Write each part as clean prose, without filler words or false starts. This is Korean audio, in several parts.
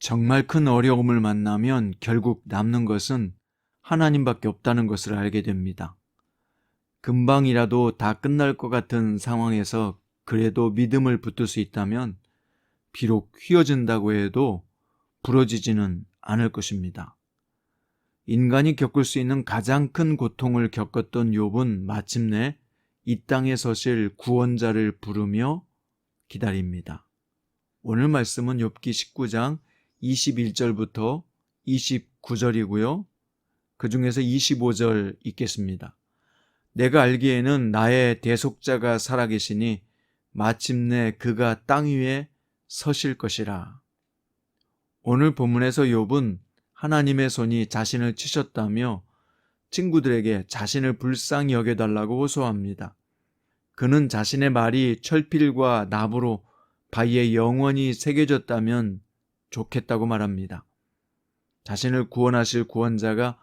정말 큰 어려움을 만나면 결국 남는 것은 하나님밖에 없다는 것을 알게 됩니다. 금방이라도 다 끝날 것 같은 상황에서 그래도 믿음을 붙들 수 있다면 비록 휘어진다고 해도 부러지지는 않을 것입니다. 인간이 겪을 수 있는 가장 큰 고통을 겪었던 욥은 마침내 이 땅에 서실 구원자를 부르며 기다립니다. 오늘 말씀은 욥기 19장 21절부터 29절이고요. 그 중에서 25절 읽겠습니다. 내가 알기에는 나의 대속자가 살아계시니 마침내 그가 땅 위에 서실 것이라. 오늘 본문에서 욥은 하나님의 손이 자신을 치셨다며 친구들에게 자신을 불쌍히 여겨달라고 호소합니다. 그는 자신의 말이 철필과 나무로 바위에 영원히 새겨졌다면 좋겠다고 말합니다. 자신을 구원하실 구원자가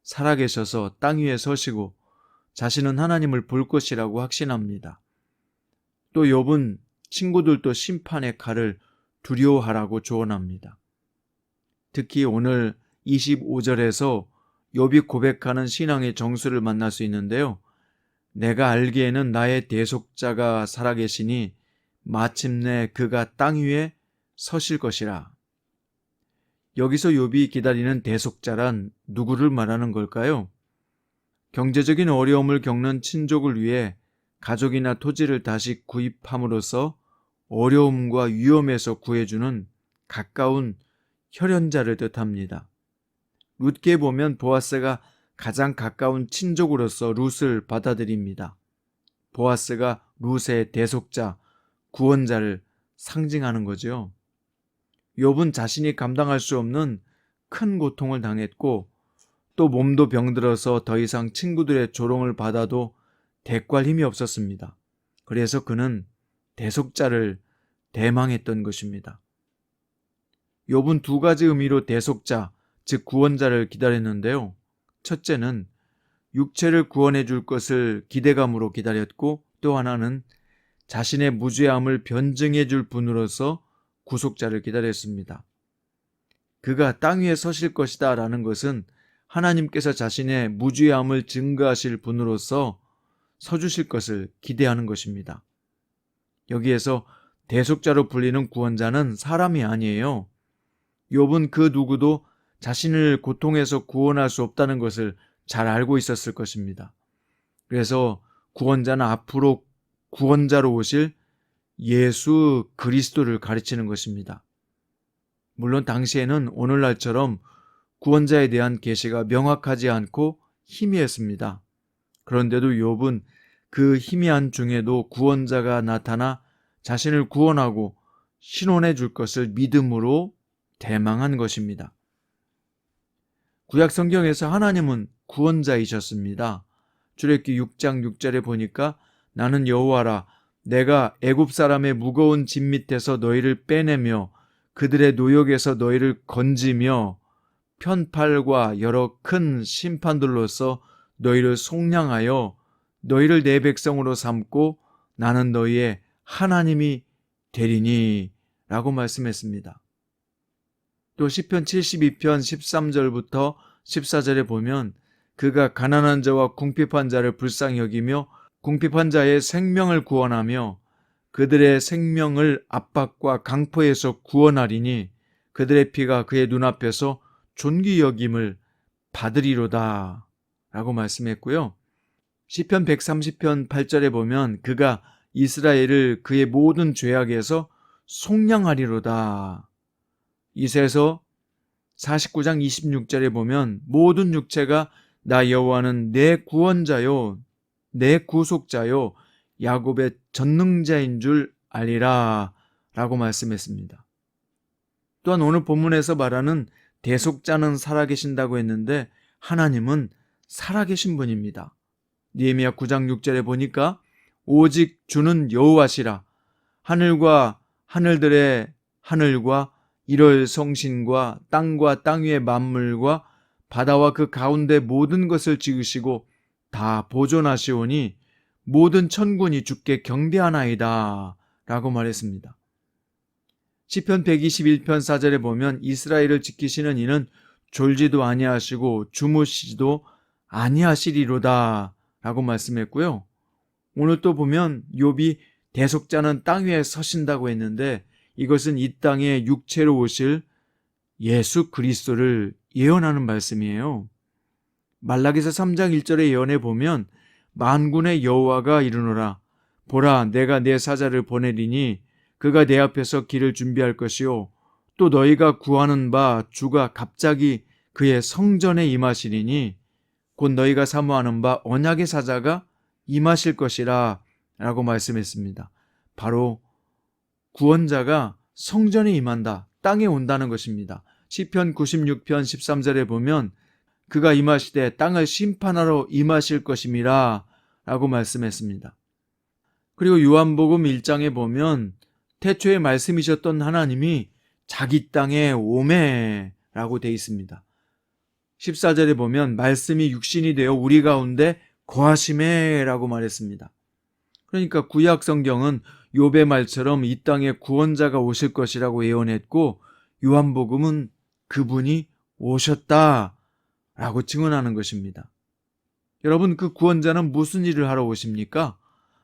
살아계셔서 땅 위에 서시고 자신은 하나님을 볼 것이라고 확신합니다. 또 욥은 친구들도 심판의 칼을 두려워하라고 조언합니다. 특히 오늘 25절에서 욥이 고백하는 신앙의 정수를 만날 수 있는데요. 내가 알기에는 나의 대속자가 살아계시니 마침내 그가 땅 위에 서실 것이라. 여기서 욥이 기다리는 대속자란 누구를 말하는 걸까요? 경제적인 어려움을 겪는 친족을 위해 가족이나 토지를 다시 구입함으로써 어려움과 위험에서 구해주는 가까운 혈연자를 뜻합니다. 룻기에 보면 보아스가 가장 가까운 친족으로서 룻을 받아들입니다. 보아스가 룻의 대속자, 구원자를 상징하는 거죠. 욥은 자신이 감당할 수 없는 큰 고통을 당했고 또 몸도 병들어서 더 이상 친구들의 조롱을 받아도 대꾸할 힘이 없었습니다. 그래서 그는 대속자를 대망했던 것입니다. 욥은 두 가지 의미로 대속자, 즉 구원자를 기다렸는데요. 첫째는 육체를 구원해 줄 것을 기대감으로 기다렸고 또 하나는 자신의 무죄함을 변증해 줄 분으로서 구속자를 기다렸습니다. 그가 땅 위에 서실 것이다 라는 것은 하나님께서 자신의 무죄함을 증거하실 분으로서 서주실 것을 기대하는 것입니다. 여기에서 대속자로 불리는 구원자는 사람이 아니에요. 욥은 그 누구도 자신을 고통에서 구원할 수 없다는 것을 잘 알고 있었을 것입니다. 그래서 구원자는 앞으로 구원자로 오실 예수 그리스도를 가르치는 것입니다. 물론 당시에는 오늘날처럼 구원자에 대한 계시가 명확하지 않고 희미했습니다. 그런데도 욥은 그 희미한 중에도 구원자가 나타나 자신을 구원하고 신원해 줄 것을 믿음으로 대망한 것입니다. 구약 성경에서 하나님은 구원자이셨습니다. 출애굽기 6장 6절에 보니까 나는 여호와라 내가 애굽 사람의 무거운 짐 밑에서 너희를 빼내며 그들의 노역에서 너희를 건지며 편팔과 여러 큰 심판들로서 너희를 속량하여 너희를 내 백성으로 삼고 나는 너희의 하나님이 되리니 라고 말씀했습니다. 또 시편 72편 13절부터 14절에 보면 그가 가난한 자와 궁핍한 자를 불쌍히 여기며 궁핍한 자의 생명을 구원하며 그들의 생명을 압박과 강포에서 구원하리니 그들의 피가 그의 눈앞에서 존귀 여김을 받으리로다 라고 말씀했고요. 시편 130편 8절에 보면 그가 이스라엘을 그의 모든 죄악에서 속량하리로다. 이새서 49장 26절에 보면 모든 육체가 나 여호와는 내 구원자요 내 구속자요 야곱의 전능자인 줄 알리라 라고 말씀했습니다. 또한 오늘 본문에서 말하는 대속자는 살아계신다고 했는데 하나님은 살아계신 분입니다. 느헤미야 9장 6절에 보니까 오직 주는 여호와시라 하늘과 하늘들의 하늘과 이럴 성신과 땅과 땅 위의 만물과 바다와 그 가운데 모든 것을 지으시고 다 보존하시오니 모든 천군이 주께 경배하나이다 라고 말했습니다. 시편 121편 4절에 보면 이스라엘을 지키시는 이는 졸지도 아니하시고 주무시지도 아니하시리로다 라고 말씀했고요. 오늘 또 보면 욥이 대속자는 땅 위에 서신다고 했는데 이것은 이 땅에 육체로 오실 예수 그리스도를 예언하는 말씀이에요. 말라기서 3장 1절의 예언에 보면 만군의 여호와가 이르노라 보라 내가 내 사자를 보내리니 그가 내 앞에서 길을 준비할 것이요 또 너희가 구하는 바 주가 갑자기 그의 성전에 임하시리니 곧 너희가 사모하는 바 언약의 사자가 임하실 것이라 라고 말씀했습니다. 바로 구원자가 성전에 임한다, 땅에 온다는 것입니다. 시편 96편 13절에 보면 그가 임하시되 땅을 심판하러 임하실 것임이라 라고 말씀했습니다. 그리고 요한복음 1장에 보면 태초에 말씀이셨던 하나님이 자기 땅에 오매 라고 되어 있습니다. 14절에 보면 말씀이 육신이 되어 우리 가운데 거하시매 라고 말했습니다. 그러니까 구약 성경은 욥의 말처럼 이 땅에 구원자가 오실 것이라고 예언했고 요한복음은 그분이 오셨다 라고 증언하는 것입니다. 여러분, 그 구원자는 무슨 일을 하러 오십니까?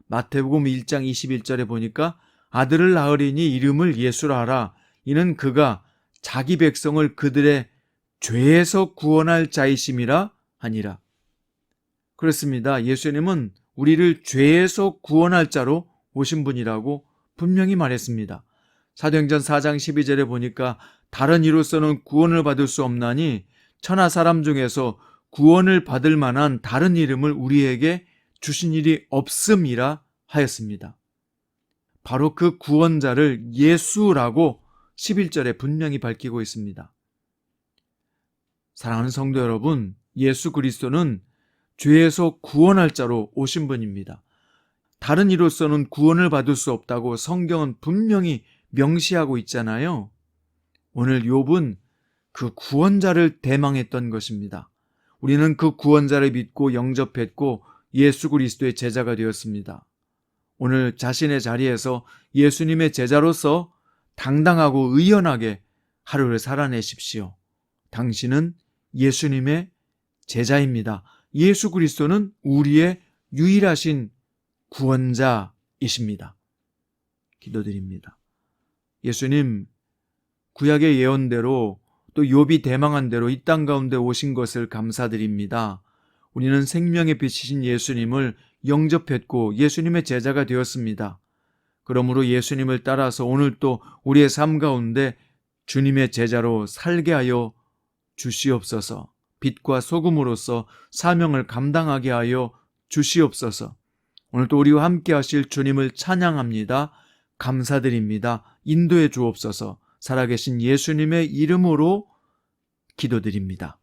마태복음 1장 21절에 보니까 아들을 낳으리니 이름을 예수라 하라. 이는 그가 자기 백성을 그들의 죄에서 구원할 자이심이라 하니라. 그렇습니다. 예수님은 우리를 죄에서 구원할 자로 오신 분이라고 분명히 말했습니다. 사도행전 4장 12절에 보니까 다른 이로서는 구원을 받을 수 없나니 천하 사람 중에서 구원을 받을 만한 다른 이름을 우리에게 주신 일이 없음이라 하였습니다. 바로 그 구원자를 예수라고 11절에 분명히 밝히고 있습니다. 사랑하는 성도 여러분, 예수 그리스도는 죄에서 구원할 자로 오신 분입니다. 다른 이로서는 구원을 받을 수 없다고 성경은 분명히 명시하고 있잖아요. 오늘 욥은 그 구원자를 대망했던 것입니다. 우리는 그 구원자를 믿고 영접했고 예수 그리스도의 제자가 되었습니다. 오늘 자신의 자리에서 예수님의 제자로서 당당하고 의연하게 하루를 살아내십시오. 당신은 예수님의 제자입니다. 예수 그리스도는 우리의 유일하신 구원자이십니다. 기도드립니다. 예수님, 구약의 예언대로 또 욥이 대망한 대로 이 땅 가운데 오신 것을 감사드립니다. 우리는 생명의 빛이신 예수님을 영접했고 예수님의 제자가 되었습니다. 그러므로 예수님을 따라서 오늘 또 우리의 삶 가운데 주님의 제자로 살게 하여 주시옵소서. 빛과 소금으로서 사명을 감당하게 하여 주시옵소서. 오늘 또 우리와 함께 하실 주님을 찬양합니다. 감사드립니다. 인도해 주옵소서. 살아계신 예수님의 이름으로 기도드립니다.